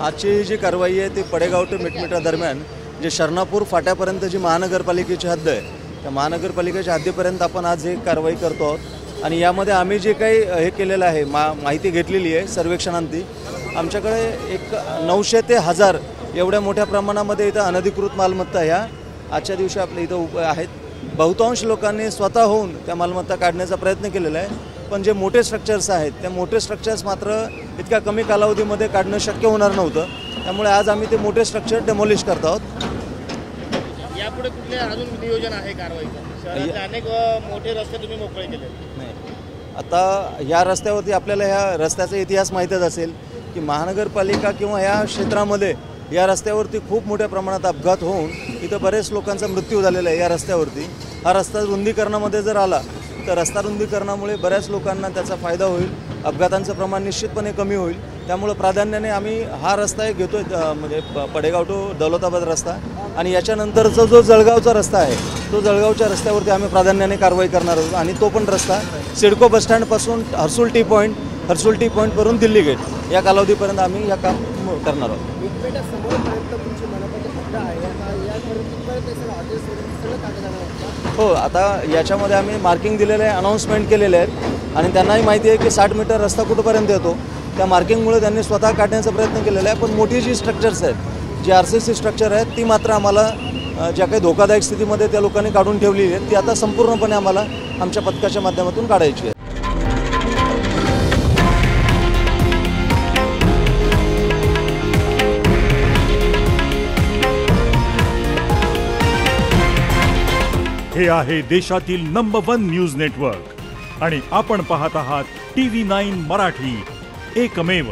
आजची जी कारवाई आहे ती पडेगाव ते मिटमिटा दरम्यान जे शरणापूर फाट्यापर्यंत जी महानगरपालिकेची हद्द आहे त्या महानगरपालिकेच्या हद्दीपर्यंत आपण आज ही कारवाई करतो आहोत। आणि यामध्ये आम्ही जे काही हे केलेलं आहे माहिती घेतलेली आहे सर्वेक्षणांती आमच्याकडे एक 900 ते 1000 एवढ्या मोठ्या प्रमाणामध्ये इथं अनधिकृत मालमत्ता ह्या आजच्या दिवशी आपल्या इथं आहेत। बहुतांश लोकांनी स्वतः होऊन त्या मालमत्ता काढण्याचा प्रयत्न केलेला आहे, पण जे मोठे स्ट्रक्चर्स आहेत त्या मोठे स्ट्रक्चर्स मात्र इतक्या कमी कालावधीमध्ये काढणं शक्य होणार नव्हतं, त्यामुळे आज आम्ही ते मोठे स्ट्रक्चर डेमोलिश करत आहोत। यापुढे कुठले अजून नियोजन आहे कारवाईचं? शहरातले अनेक मोठे रस्ते तुम्ही मोकळे केले नाही, आता ह्या रस्त्यावरती आपल्याला ह्या रस्त्याचा इतिहास माहीतच असेल की महानगरपालिका किंवा ह्या क्षेत्रामध्ये या रस्त्यावरती खूप मोठ्या प्रमाणात अपघात होऊन इथं बरेच लोकांचा मृत्यू झालेला आहे। या रस्त्यावरती हा रस्ता रुंदीकरणामध्ये जर आला तर रस्ता रुंदीकरणामुळे बऱ्याच लोकांना त्याचा फायदा होईल, अपघातांचं प्रमाण निश्चितपणे कमी होईल। त्यामुळे प्राधान्याने आम्ही हा रस्ता एक घेतो म्हणजे पडेगाव टू दौलताबाद रस्ता, आणि याच्यानंतरचा जो जळगावचा रस्ता आहे तो जळगावच्या रस्त्यावरती आम्ही प्राधान्याने कारवाई करणार आहोत। आणि तो पण रस्ता सिडको बसस्टँडपासून हर्सुल टी पॉईंटवरून दिल्ली गेट या कालावधीपर्यंत आम्ही या काम करणार आहोत। हो, आता याच्यामध्ये आम्ही मार्किंग दिलेलं आहे, अनाऊन्समेंट केलेले आहेत आणि त्यांनाही माहिती आहे की 60 मीटर रस्ता कुठंपर्यंत येतो। त्या मार्किंगमुळे त्यांनी स्वतः काढण्याचा प्रयत्न केलेला आहे, पण मोठी जी स्ट्रक्चर्स आहेत जी RCC स्ट्रक्चर आहेत ती मात्र आम्हाला ज्या काही धोकादायक स्थितीमध्ये त्या लोकांनी काढून ठेवलेली आहेत ती आता संपूर्णपणे आम्हाला आमच्या पथकाच्या माध्यमातून काढायची आहे। हे आहे देशातील नंबर 1 न्यूज नेटवर्क आणि आपण पाहत आहात TV9 मराठी, एकमेव।